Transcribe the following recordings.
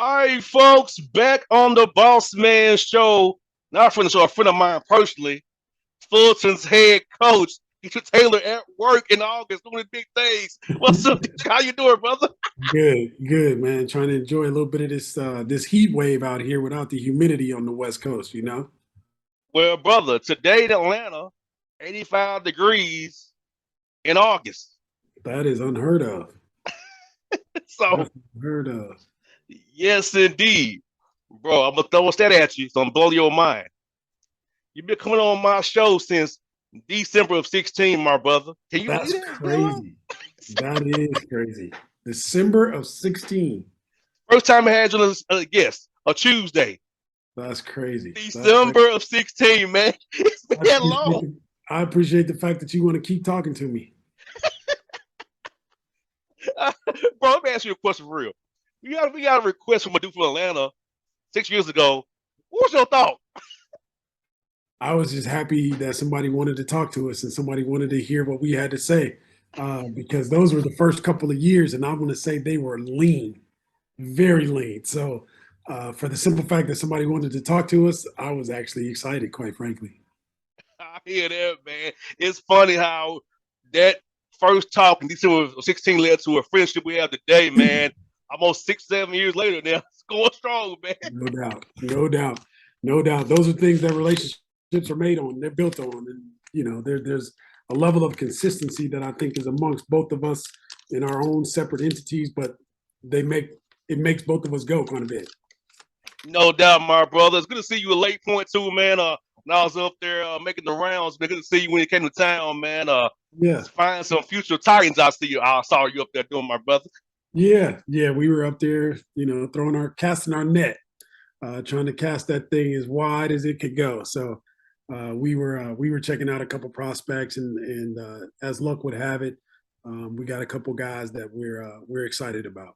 All right, folks, back on the Bossman show. Not a friend of the show, a friend of mine personally, Fullerton's head coach. Mr. Taylor at work in August doing big things. What's up? How you doing, brother? Good, good, man. Trying to enjoy a little bit of this heat wave out here without the humidity on the West Coast, you know? Well, brother, today in Atlanta, 85 degrees in August. That is unheard of. So, That's unheard of. yes, indeed. Bro, I'm going to throw a stat at you, so I'm blowing your mind. You've been coming on my show since December of 16, my brother. Can you believe That's that? It's been long. crazy. That is crazy. December of 16. First time I had you on a guest, a Tuesday. That's crazy. December of 16, man. It's been I that appreciate long. I appreciate the fact that you want to keep talking to me. Bro, let me ask you a question for real. We got a request from a dude from Atlanta 6 years ago. What was your thought? I was just happy that somebody wanted to talk to us and somebody wanted to hear what we had to say, because those were the first couple of years, and I'm going to say they were lean, very lean. So, for the simple fact that somebody wanted to talk to us, I was actually excited, quite frankly. I hear that, man. It's funny how that first talk in December of 16 led to a friendship we have today, man. Almost 6, 7 years later now. It's going strong, man. No doubt, no doubt, no doubt. Those are things that relationships are made on. They're built on, and there's a level of consistency that I think is amongst both of us in our own separate entities, but they make it makes both of us go quite a bit. No doubt, my brother. It's good to see you a late point too, man. When I was up there making the rounds, man. Good to see you when you came to town, man. Yeah, Let's find some future Titans. I saw you up there doing, my brother. yeah, yeah. We were up there, throwing our casting our net, trying to cast that thing as wide as it could go. So we were checking out a couple prospects, and as luck would have it, we got a couple guys that we're excited about.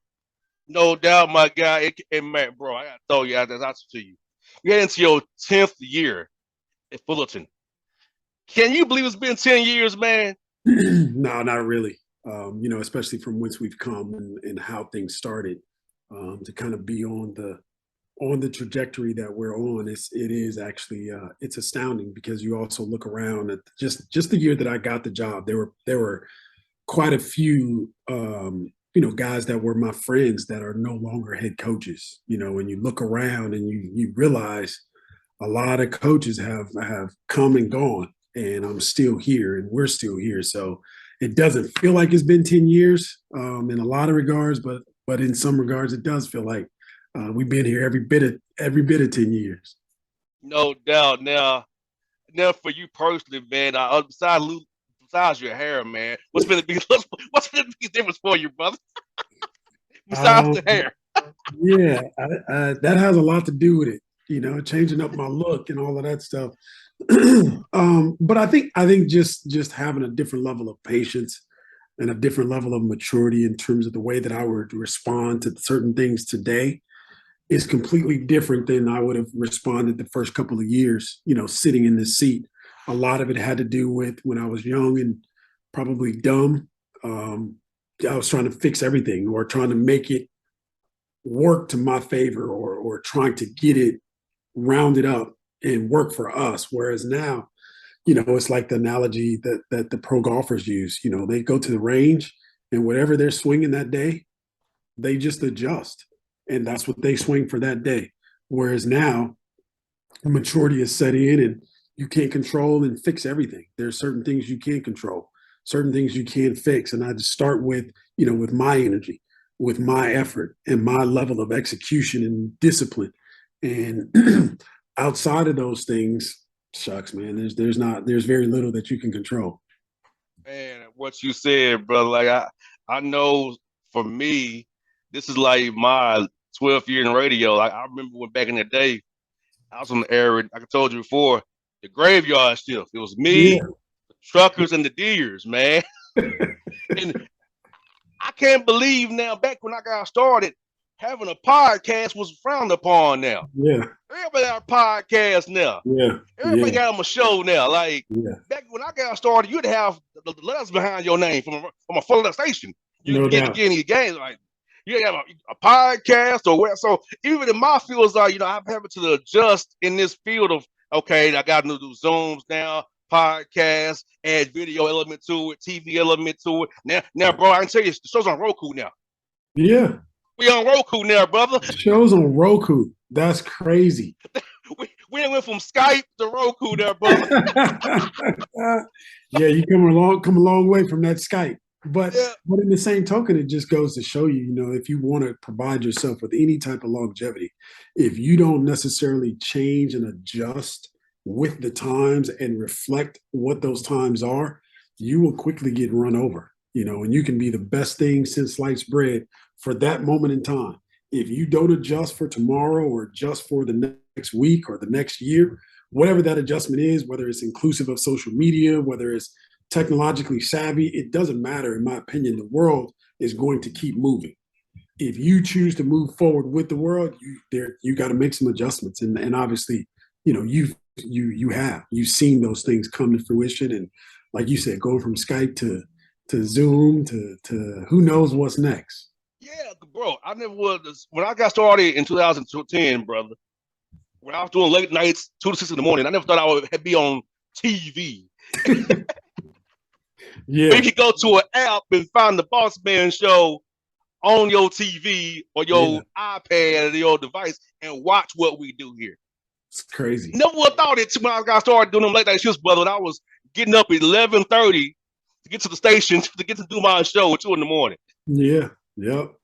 No doubt, my guy. And man, bro, I gotta throw you out there to you. You get into your 10th year at Fullerton. Can you believe it's been 10 years, man? No, not really. Especially from whence we've come and how things started, to kind of be on the trajectory that we're on. It is actually it's astounding because you also look around at just the year that I got the job. There were quite a few guys that were my friends that are no longer head coaches. When you look around and you realize a lot of coaches have come and gone, and I'm still here, and we're still here. So it doesn't feel like it's been 10 years, in a lot of regards, but in some regards, it does feel like we've been here every bit of 10 years. No doubt. Now for you personally, man. Besides your hair, man, what's been the biggest difference for you, brother? Besides Um, the hair. yeah, that has a lot to do with it. Changing up my look and all of that stuff. But I think just having a different level of patience and a different level of maturity in terms of the way that I would respond to certain things today is completely different than I would have responded the first couple of years, sitting in this seat. A lot of it had to do with when I was young and probably dumb. Um, I was trying to fix everything or trying to make it work to my favor, or trying to get it rounded up and work for us. Whereas now, it's like the analogy that the pro golfers use. They go to the range and whatever they're swinging that day, they just adjust, and that's what they swing for that day. Whereas now, maturity is set in, and you can't control and fix everything. There's certain things you can't control, certain things you can't fix, and I just start with my energy, with my effort, and my level of execution and discipline. And outside of those things, shucks, man, there's very little that you can control. Man, what you said, brother. Like I know for me, this is like my 12th year in radio. Like I remember when back in the day, I was on the air. Like I told you before, the graveyard shift. It was me, Yeah. the truckers, and the deers, man. And I can't believe now. Back when I got started, having a podcast was frowned upon. Now Yeah. everybody got a podcast now. Yeah. Everybody Yeah. got them a show now. Like Yeah. back when I got started, you'd have the letters behind your name from a Fullerton station. You No get to doubt. get any games. Like You have a podcast or where. So even in my fields, I'm having to adjust in this field of okay, I got to do Zooms now, podcast, add video element to it, TV element to it. Now, bro, I can tell you, the show's on Roku now. Yeah. We on Roku now, brother. Shows on Roku. That's crazy. We went from Skype to Roku there, brother. Yeah, you come a long way from that Skype. But Yeah. but in the same token, it just goes to show you, if you want to provide yourself with any type of longevity, if you don't necessarily change and adjust with the times and reflect what those times are, you will quickly get run over, and you can be the best thing since sliced bread for that moment in time. If you don't adjust for tomorrow or adjust for the next week or the next year, whatever that adjustment is, whether it's inclusive of social media, whether it's technologically savvy, it doesn't matter. In my opinion, the world is going to keep moving. If you choose to move forward with the world, you got to make some adjustments, and obviously, you've seen those things come to fruition, and like you said, going from Skype to Zoom to who knows what's next. Yeah, bro. I never was when I got started in 2010, brother. When I was doing late nights, 2 to 6 in the morning, I never thought I would be on TV. Yeah. But you can go to an app and find the Bossman show on your TV or your iPad or your device and watch what we do here. It's crazy. Never would have thought it when I got started doing them late night shifts, brother. And I was getting up at 11:30 to get to the station to get to do my show at 2 in the morning. Yeah. Yep.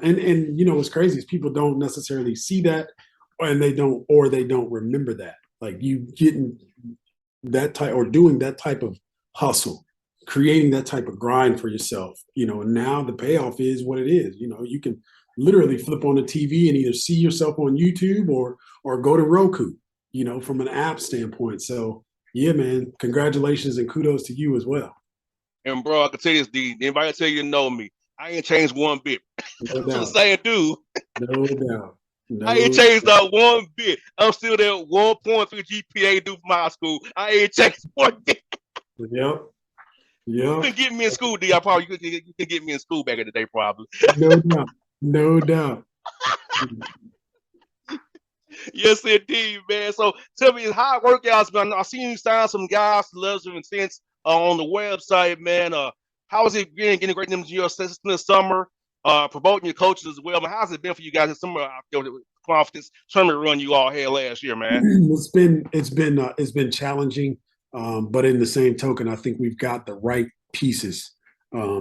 And what's crazy is people don't necessarily see that, and they don't remember that. Like you getting that type or doing that type of hustle, creating that type of grind for yourself, and now the payoff is what it is. You can literally flip on the TV and either see yourself on YouTube or go to Roku, from an app standpoint. So yeah, man, congratulations and kudos to you as well. And bro, I can tell you this, anybody tell you know me, I ain't changed one bit. No I'm doubt. the same dude. No doubt. No I ain't changed that one bit. I'm still there 1.3 GPA due from high school. I ain't changed one bit. Yep. You couldn't get me in school, D. You could get me in school back in the day, probably. No doubt. No doubt. Yes, indeed, man. So tell me, how workouts, man? I seen you sign some guys to Leisure and Sense on the website, man. How has it been getting great into your system this summer? Promoting your coaches as well. Man, how's it been for you guys this summer after the conference tournament run you all had last year, man? It's been challenging, but in the same token, I think we've got the right pieces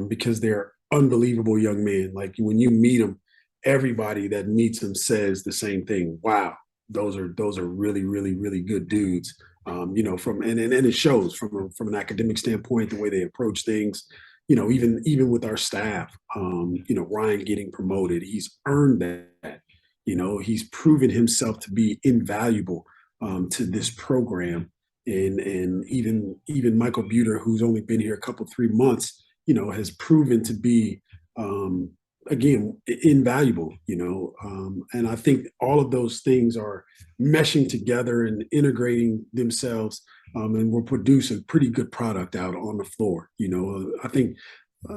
because they're unbelievable young men. Like when you meet them, everybody that meets them says the same thing. Wow, those are really, really, really good dudes. And it shows from an academic standpoint, the way they approach things. Even with our staff, Ryan getting promoted, he's earned that. He's proven himself to be invaluable to this program, and even Michael Buter, who's only been here 3 months, has proven to be again invaluable. And I think all of those things are meshing together and integrating themselves, and will produce a pretty good product out on the floor. I think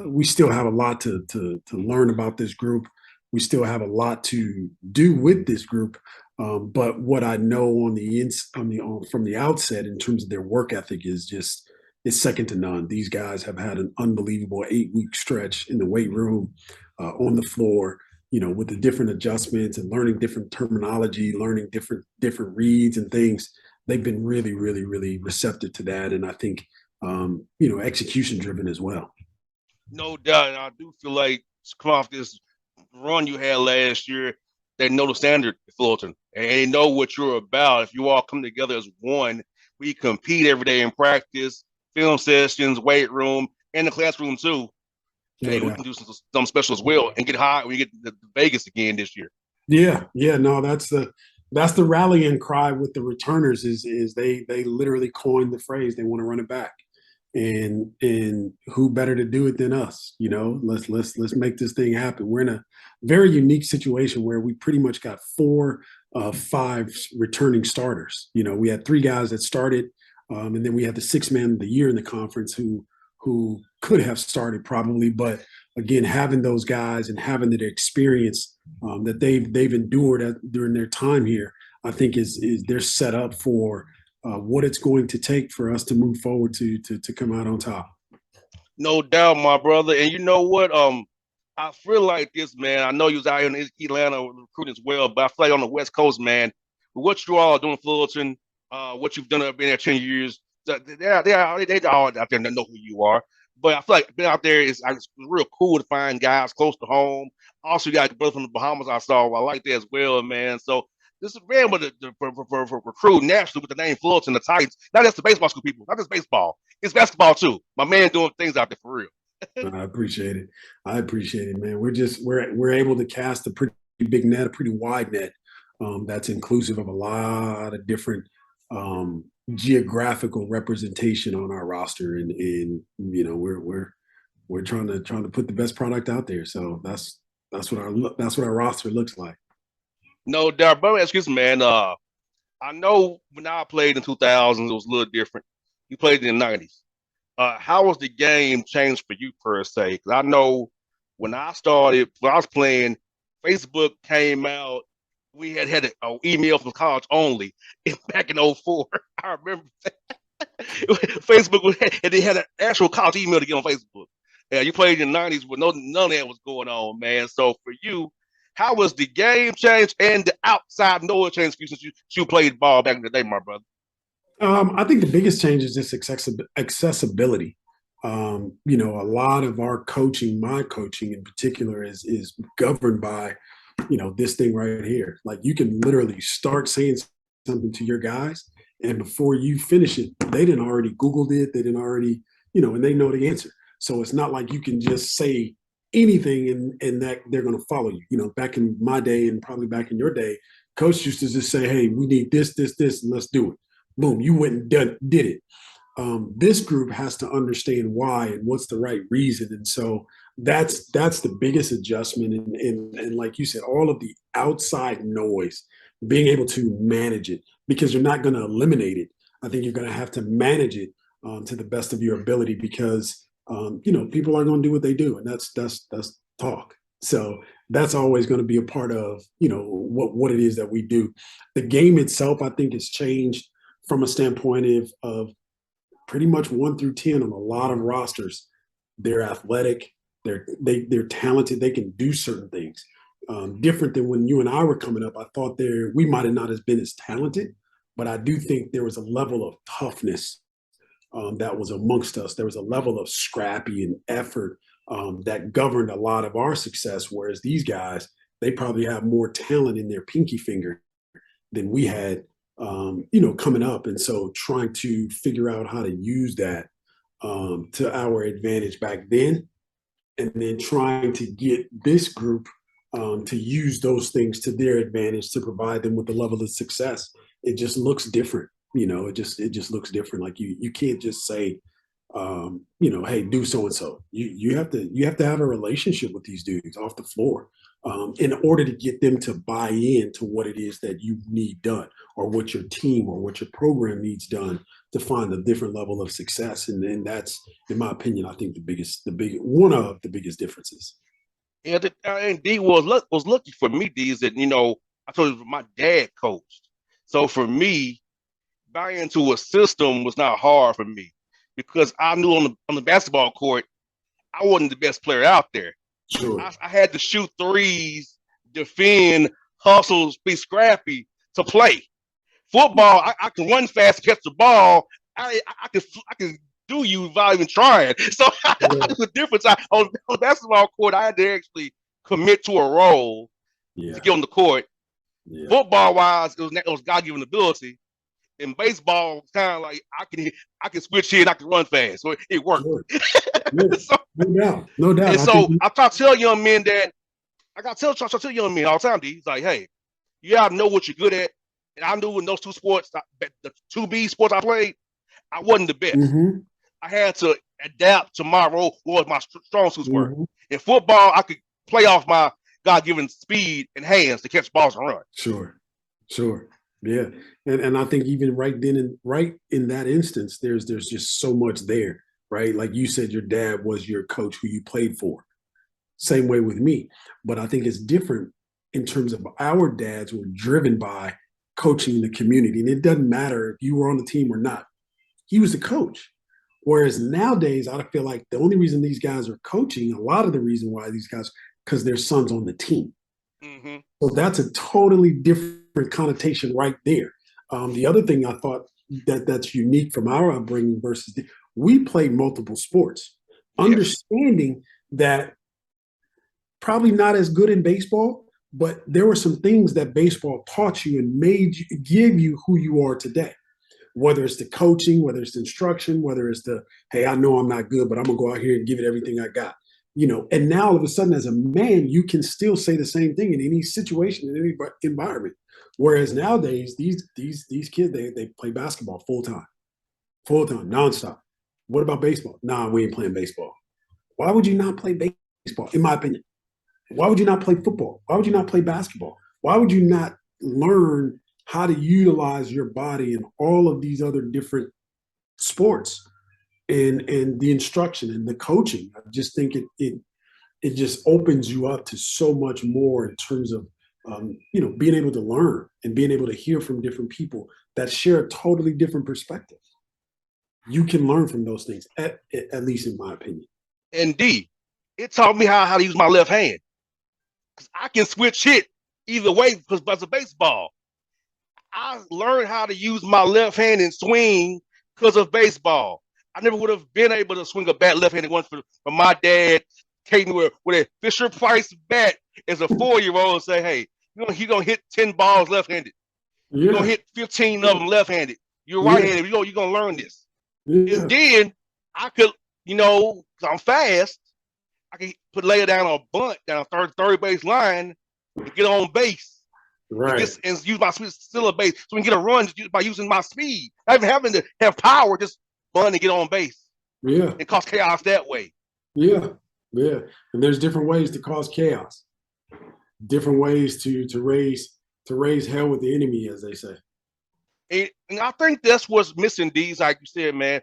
we still have a lot to learn about this group. We still have a lot to do with this group. But what I know from the outset in terms of their work ethic is second to none. These guys have had an unbelievable 8-week stretch in the weight room, on the floor, with the different adjustments and learning different terminology, learning different reads and things. They've been really, really, really receptive to that. And I think, execution driven as well. No doubt. And I do feel like come off this run you had last year, they know the standard at Fullerton and they know what you're about. If you all come together as one, we compete every day in practice, film sessions, weight room, and the classroom too. Hey, we can do something special as well and get high when you get to Vegas again this year. Yeah. No, that's the rallying cry with the returners is they literally coined the phrase. They want to run it back, and who better to do it than us? Let's make this thing happen. We're in a very unique situation where we pretty much got 4 of 5 returning starters. We had 3 guys that started, and then we had the 6th man of the year in the conference who could have started probably, but again, having those guys and having the experience that they've endured during their time here, I think is they're set up for what it's going to take for us to move forward to come out on top. No doubt, my brother. And you know what? I feel like this, man. I know you was out here in Atlanta recruiting as well, but I feel like on the West Coast, man, with what you all are doing, Fullerton, what you've done up in there 10 years, they all out there that know who you are. But I feel like being out there it's real cool to find guys close to home. Also, you got a brother from the Bahamas I saw. I like that as well, man. So this is man, but for recruit nationally with the name Fullerton, the Titans, not just the baseball school people, not just baseball, it's basketball too. My man doing things out there for real. I appreciate it. I appreciate it, man. We're able to cast a pretty big net, a pretty wide net that's inclusive of a lot of different geographical representation on our roster, and you know we're trying to put the best product out there. So that's what our roster looks like. No doubt, but excuse me, man. I know when I played in 2000s, it was a little different. You played in the 90s. How was the game changed for you per se? Because I know when I started, when I was playing, Facebook came out. We had an email from college only back in '04. I remember Facebook and they had an actual college email to get on Facebook. Yeah, you played in the 90s with none of that was going on, man. So for you, how was the game change and the outside noise change for you since you played ball back in the day, my brother? I think the biggest change is just accessibility. You know, a lot of our coaching, my coaching in particular, is governed by, you know, this thing right here. Like you can literally start saying something to your guys, and before you finish it, they didn't already Googled it. They didn't already, you know, and they know the answer. So it's not like you can just say anything and that they're going to follow you. You know, back in my day and probably back in your day, coach used to just say, "Hey, we need this, and let's do it." Boom, you went and did it. This group has to understand why and what's the right reason, and so that's the biggest adjustment. And like you said, all of the outside noise, being able to manage it because you're not going to eliminate it. I think you're going to have to manage it to the best of your ability because you know people are going to do what they do, and that's talk. So that's always going to be a part of you know what it is that we do. The game itself, I think, has changed from a standpoint of pretty much 1 through 10 on a lot of rosters. They're athletic, they're talented, they can do certain things. Different than when you and I were coming up. I thought we might have not as been as talented, but I do think there was a level of toughness that was amongst us. There was a level of scrappy and effort that governed a lot of our success. Whereas these guys, they probably have more talent in their pinky finger than we had you know, coming up. And so trying to figure out how to use that to our advantage back then, and then trying to get this group to use those things to their advantage to provide them with the level of success. It just looks different. You know, it just looks different. Like you can't just say, you know, hey, do so and so. You have to have a relationship with these dudes off the floor in order to get them to buy in to what it is that you need done, or what your team or what your program needs done to find a different level of success. And that's, in my opinion, I think one of the biggest differences. And D was lucky for me, D, is that, you know, I told you my dad coached. So for me, buying into a system was not hard for me because I knew on the basketball court, I wasn't the best player out there. Sure. I had to shoot threes, defend, hustle, be scrappy to play. Football, I can run fast, catch the ball. I can do you without even trying. So Yeah. there's a difference. On the basketball court, I had to actually commit to a role to Yeah. get on the court. Yeah. Football wise, it was God given ability. In baseball, it's kind of like I can switch here and I can run fast, so it worked. Sure. Yeah. So, No doubt. No doubt. and I think so I try to tell young men that try to tell young men all the time. He's like, hey, you gotta know what you're good at. And I knew in those two sports, the two B sports I played, I wasn't the best. mm-hmm, I had to adapt to my role, what my strong suits were. mm-hmm. In football, I could play off my God-given speed and hands to catch balls and run. Sure. Sure. Yeah. And I think even right in that instance, there's just so much there, right? Like you said, your dad was your coach who you played for. Same way with me. But I think it's different in terms of our dads were driven by coaching the community. And it doesn't matter if you were on the team or not. He was the coach. Whereas nowadays, I feel like the only reason these guys are coaching, a lot of the reason why these guys, because their son's on the team. Mm-hmm. So that's a totally different connotation right there. The other thing I thought that's unique from our upbringing versus we played multiple sports, Yes. understanding that probably not as good in baseball, but there were some things that baseball taught you and made you give you who you are today. Whether it's the coaching, whether it's the instruction, whether it's the, hey, I know I'm not good, but I'm gonna go out here and give it everything I got. And now all of a sudden, as a man, you can still say the same thing in any situation, in any environment. Whereas nowadays, these kids, they play basketball full time, nonstop. What about baseball? Nah, we ain't playing baseball. Why would you not play baseball? In my opinion, why would you not play football? Why would you not play basketball? Why would you not learn how to utilize your body in all of these other different sports and the instruction and the coaching? I just think it just opens you up to so much more in terms of being able to learn and being able to hear from different people that share a totally different perspective. You can learn from those things, at least in my opinion. And D, it taught me how to use my left hand. Because I can switch hit either way because of baseball. I learned how to use my left hand and swing because of baseball. I never would have been able to swing a bat left-handed once for my dad taking me with a Fisher Price bat as a 4-year-old and say, hey, you're going to hit 10 balls left-handed. Yeah. You're going to hit 15 of them left-handed. You're right-handed. You're going to learn this. Yeah. And then I could, because I'm fast, I can lay it down on a bunt down a third base line and get on base. Right. And use my speed still a base. So we can get a run just by using my speed. Not even having to have power, just run and get on base. Yeah. And cause chaos that way. Yeah. Yeah. And there's different ways to cause chaos. Different ways to raise hell with the enemy, as they say. And I think that's what's missing, D's, like you said, man.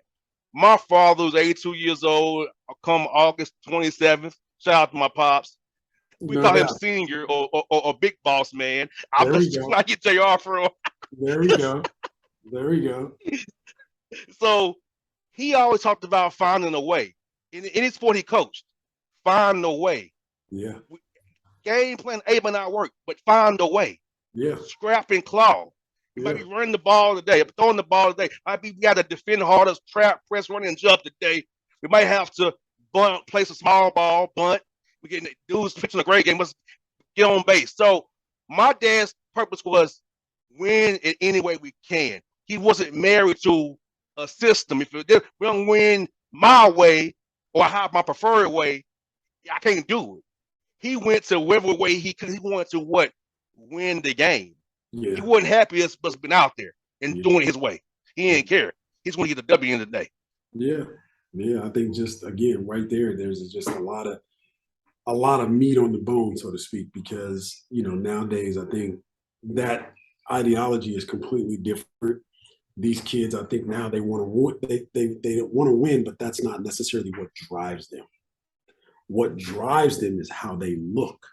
My father was 82 years old. Come August 27th. Shout out to my pops. We call him senior or big boss man. I'm just trying to get JR from. There we go. There we go. So he always talked about finding a way. In any sport he coached, find a way. Yeah. Game plan A may not work, but find a way. Yeah. Scrap and claw. You might be running the ball today, throwing the ball today. Might be we got to defend harder, trap, press, run, and jump today. We might have to bunt, place a small ball, bunt. We getting dudes pitching a great game. Let's get on base. So my dad's purpose was win in any way we can. He wasn't married to a system. If we don't win my way or I have my preferred way, I can't do it. He went to whatever way he could. He wanted to win the game. Yeah. He wasn't happy as been out there and doing it his way. He didn't care. He's going to get the W in the day. Yeah. Yeah. I think just again right there, there's just a lot of meat on the bone, so to speak, because nowadays I think that ideology is completely different. These kids, I think now they want to win. They want to win, but that's not necessarily what drives them. What drives them is how they look.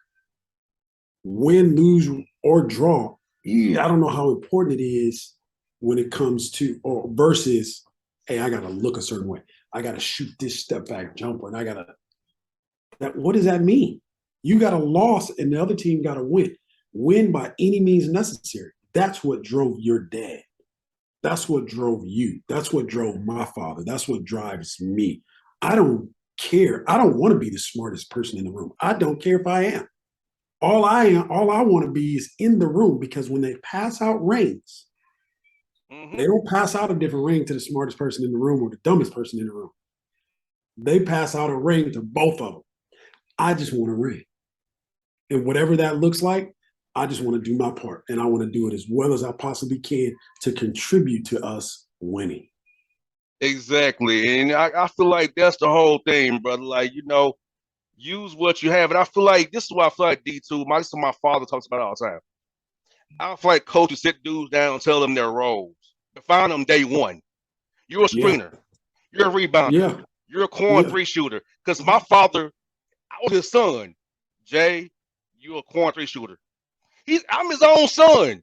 Win, lose, or draw. I don't know how important it is when it comes to or versus, hey, I got to look a certain way. I got to shoot this step back jumper, and I got to. What does that mean? You got a loss and the other team got to win. Win by any means necessary. That's what drove your dad. That's what drove you. That's what drove my father. That's what drives me. I don't care. I don't want to be the smartest person in the room. I don't care if I am. All I want to be is in the room, because when they pass out rings, they don't pass out a different ring to the smartest person in the room or the dumbest person in the room. They pass out a ring to both of them. I just want a ring. And whatever that looks like, I just want to do my part. And I want to do it as well as I possibly can to contribute to us winning. Exactly. And I feel like that's the whole thing, brother. Like, use what you have. And I feel like this is why I feel like D2, my father talks about it all the time. I feel like coaches sit dudes down and tell them their roles. Define them day one. You're a screener. You're a rebounder. You're a corner 3 shooter. Because my father, I was his son. Jay, you're a corner three shooter. I'm his own son.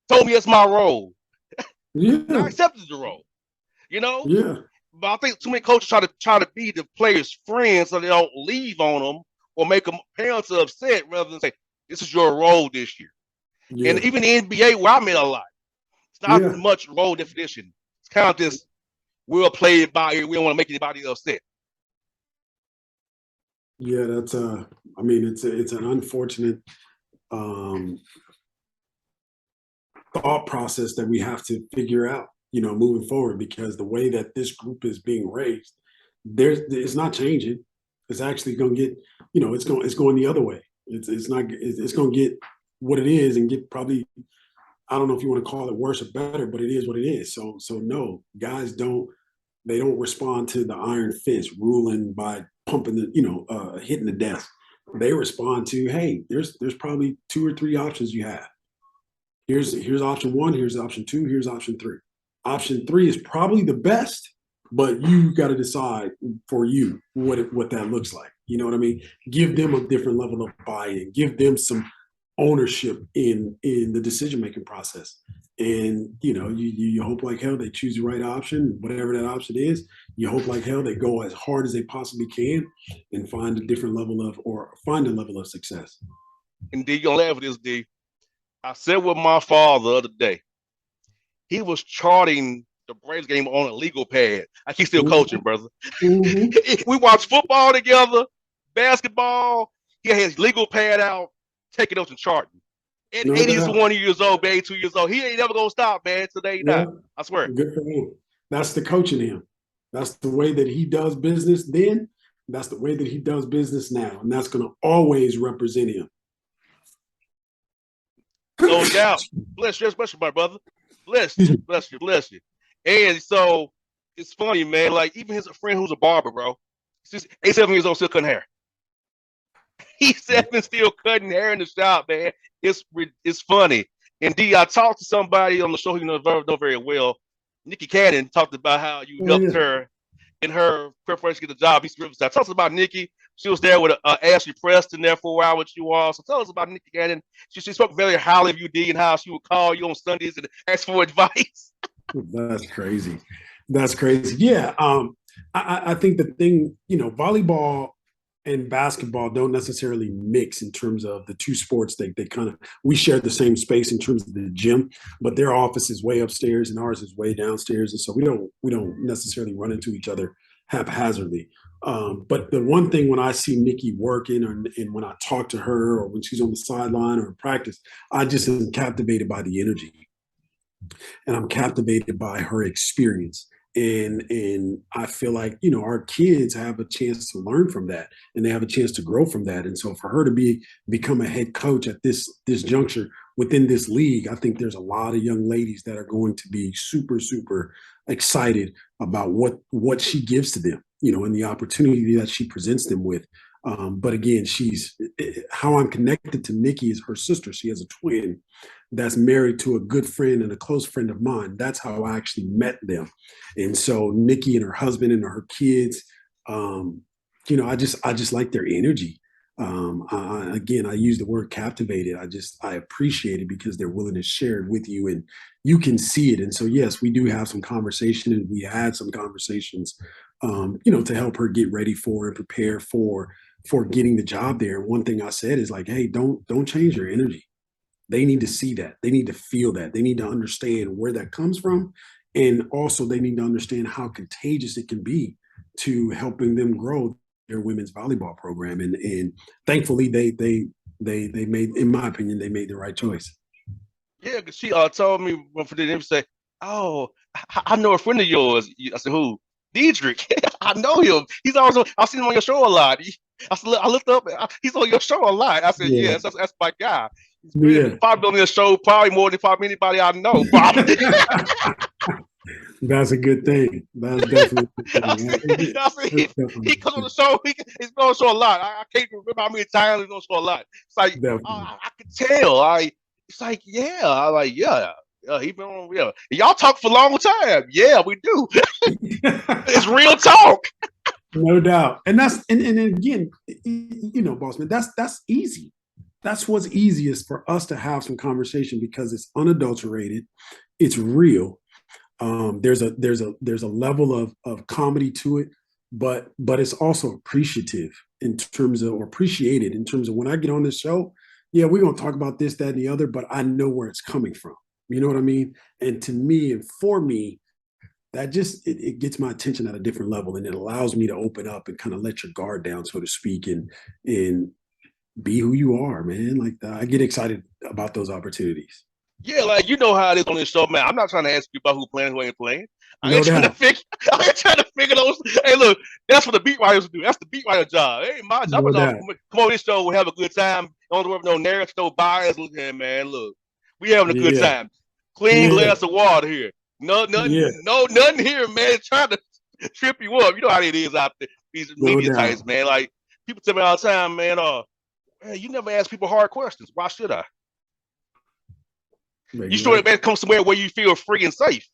Told me that's my role. And I Yeah. accepted the role, you know? Yeah. But I think too many coaches try to be the players' friends so they don't leave on them or make them parents upset rather than say, this is your role this year. And Yeah. even the NBA, where I met a lot, it's not Yeah. much role definition. It's kind of just, we'll play it by ear. We don't want to make anybody upset. Yeah. That's I mean, it's an unfortunate um thought process that we have to figure out, moving forward, because the way that this group is being raised, it's not changing. It's actually going to get, it's going the other way. It's not, it's going to get what it is and get probably, I don't know if you want to call it worse or better, but it is what it is. So no, guys they don't respond to the iron fist ruling by pumping hitting the desk. They respond to, hey, there's probably two or three options you have. Here's option one, here's option two, here's option three. Option three is probably the best, but you got to decide for you what that looks like. You know what I mean? Give them a different level of buy-in. Give them some ownership in the decision making process. And you hope like hell they choose the right option, whatever that option is. You hope like hell they go as hard as they possibly can and find a level of success. And D, you're going to laugh at this, D. I said with my father the other day, he was charting the Braves game on a legal pad. Like he's still coaching, brother. We watched football together, basketball. He had his legal pad out, taking notes and charting. At No 81 years old, 82 years old, he ain't never gonna stop, man. Today, Yeah, not. I swear. good for him. That's the coach in him. That's the way that he does business then. That's the way that he does business now. And that's going to always represent him. No doubt. Bless you, my brother. Bless you, bless you, bless you. And so it's funny, man. Like even his friend who's a barber, bro. He's 87 years old, still cutting hair. He's still cutting hair in the shop, man. It's funny. And D, I talked to somebody on the show who know very well. Nikki Cannon talked about how you helped her in her preparation to get the job. East Riverside. Tell us about Nikki. She was there with Ashley Preston there for a while with you all. So tell us about Nikki Cannon. She spoke very highly of you, D, and how she would call you on Sundays and ask for advice. That's crazy. That's crazy. Yeah. I think the thing, volleyball and basketball don't necessarily mix in terms of the two sports. They kind of, we share the same space in terms of the gym, but their office is way upstairs and ours is way downstairs, and so we don't necessarily run into each other haphazardly. But the one thing when I see Nikki working, and when I talk to her, or when she's on the sideline or in practice, I just am captivated by the energy, and I'm captivated by her experience. And I feel like our kids have a chance to learn from that, and they have a chance to grow from that. And so for her to become a head coach at this juncture within this league, I think there's a lot of young ladies that are going to be super excited about what she gives to them, and the opportunity that she presents them with. But again, how I'm connected to Nikki is her sister. She has a twin that's married to a good friend and a close friend of mine. That's how I actually met them. And so Nikki and her husband and her kids, I just like their energy. I use the word captivated. I appreciate it because they're willing to share it with you, and you can see it. And so, yes, we do have some conversation, and we had some conversations, to help her get ready for and prepare for getting the job there. One thing I said is like, hey, don't change your energy. They need to see that. They need to feel that. They need to understand where that comes from. And also they need to understand how contagious it can be to helping them grow their women's volleyball program. And thankfully they made, in my opinion, they made the right choice. Yeah, because she told me for the say, oh, I know a friend of yours. I said, who? Dedrique. I know him. He's always I've seen him on your show a lot. I looked up. He's on your show a lot. I said, yeah, that's my guy. He's probably on your show probably more than probably anybody I know. Probably. That's a good thing. That's definitely a good thing. He comes on the show. He's on the show a lot. I can't remember how many times he's on the show a lot. It's like I can tell. It's like he been on. Yeah, y'all talk for a long time. Yeah, we do. It's real talk. No doubt. And and again, Bossman, that's easy. That's what's easiest for us to have some conversation because it's unadulterated, it's real. There's a level of comedy to it, but it's also appreciative in terms of, or appreciated in terms of, when I get on this show, yeah, we're gonna talk about this, that, and the other, but I know where it's coming from. You know what I mean? And to me and for me, that just it gets my attention at a different level, and it allows me to open up and kind of let your guard down, so to speak, and be who you are, man. Like I get excited about those opportunities. Yeah, like you know how it is on this show, man. I'm not trying to ask you about who playing, who ain't playing. I No ain't trying to doubt. figure. I ain't trying to figure those. Hey, look, that's what the beat writers do. That's the beat writer job. Hey, my job. No My job. doubt. Come on this show, we have a good time. Don't worry, no narrative, no bias. Look here, man. Look, we having a good Yeah. time. Clean Yeah. glass of water here. No, Yeah. nothing, no, nothing here, man. Trying to trip you up. You know how it is out there. These No media doubt. types, man. Like people tell me all the time, man. Hey, you never ask people hard questions. Why should I? You should have come somewhere where you feel free and safe.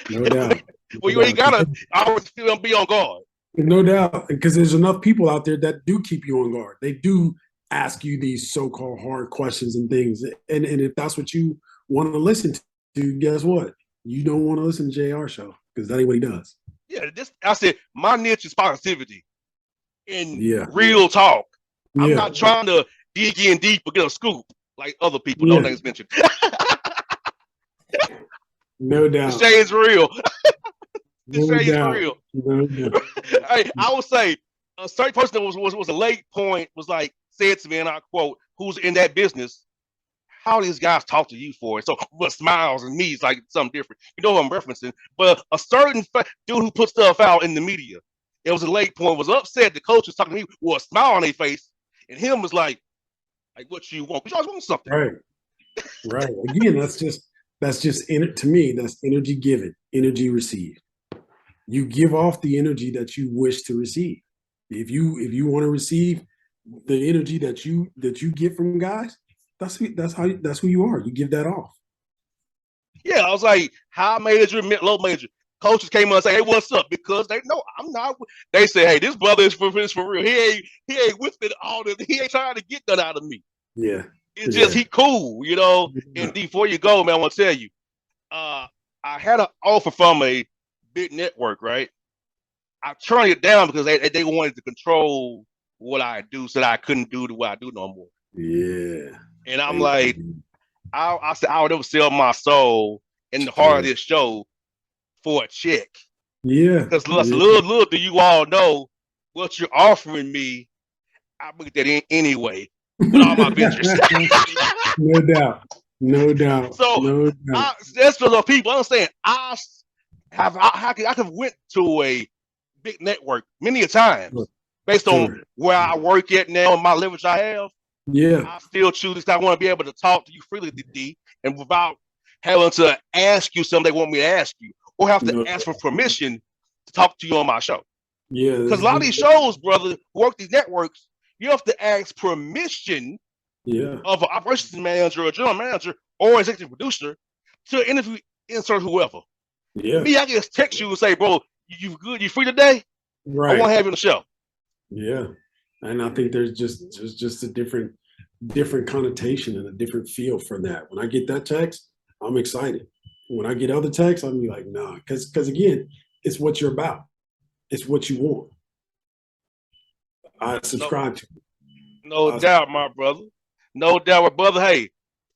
No doubt. Well, you ain't gotta always feel and be on guard. No doubt, because there's enough people out there that do keep you on guard. They do ask you these so-called hard questions and things, and if that's what you want to listen to, guess what? You don't want to listen to JR show because that ain't what he does. Yeah, I said my niche is positivity and Yeah. real talk. Yeah. I'm not trying to dig in deep or get a scoop like other people. No names mentioned. No doubt. The shade's real. The No shade's doubt. real. No doubt. Hey, I would say a certain person that was a late point was like said to me, and I quote, "Who's in that business? How these guys talk to you for it?" So, but smiles and me is like something different. You know what I'm referencing? But a certain dude who put stuff out in the media, it was a late point, was upset. The coach was talking to me with a smile on their face, and him was like what you want? Because you always want something. Right. Right. Again, that's just to me, that's energy given, energy received. You give off the energy that you wish to receive. If you want to receive the energy that you get from guys, that's who you are. You give that off. Yeah, I was like, high major, low major. Coaches came up and say, "Hey, what's up?" Because they know I'm not. They say, "Hey, this brother is for real. He ain't whispering all this. He ain't trying to get that out of me." Yeah. It's just he cool, you know. Yeah. And before you go, man, I want to tell you, I had an offer from a big network, right? I turned it down because they wanted to control what I do, so that I couldn't do what I do no more. Yeah. And I'm like, I said I would never sell my soul in the heart of this show for a check. Yeah. Because little do you all know what you're offering me. I look at that anyway with all my ventures. No doubt. No doubt. So no doubt. That's for the people. I'm saying I have went to a big network many a times based on where I work at now and my leverage I have. Yeah. I still choose this. I want to be able to talk to you freely, D, and without having to ask you something they want me to ask you, or have to ask for permission to talk to you on my show. Yeah. Because a lot of these shows, brother, work these networks, you have to ask permission of an operations manager or general manager or executive producer to interview, insert whoever. Yeah. Me, I just text you and say, "Bro, you good? You free today? Right. I want to have you on the show." Yeah. And I think there's just a different connotation and a different feel for that. When I get that text, I'm excited. When I get other texts, I'm like, nah, because again, it's what you're about. It's what you want. I subscribe to it. No doubt, my brother. No doubt, my brother. Hey,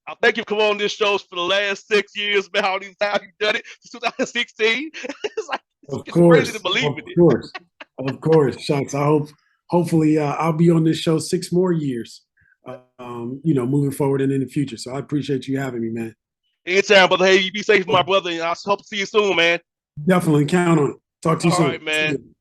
I thank you for coming on this show for the last 6 years, man. How these times you've done it since 2016. It's like it's crazy to believe in it. Of course, Shucks. Hopefully I'll be on this show 6 more years. Moving forward and in the future. So I appreciate you having me, man. Anytime, brother. Hey, you be safe, my brother, and I hope to see you soon, man. Definitely count on it. Talk to you soon. All right, man.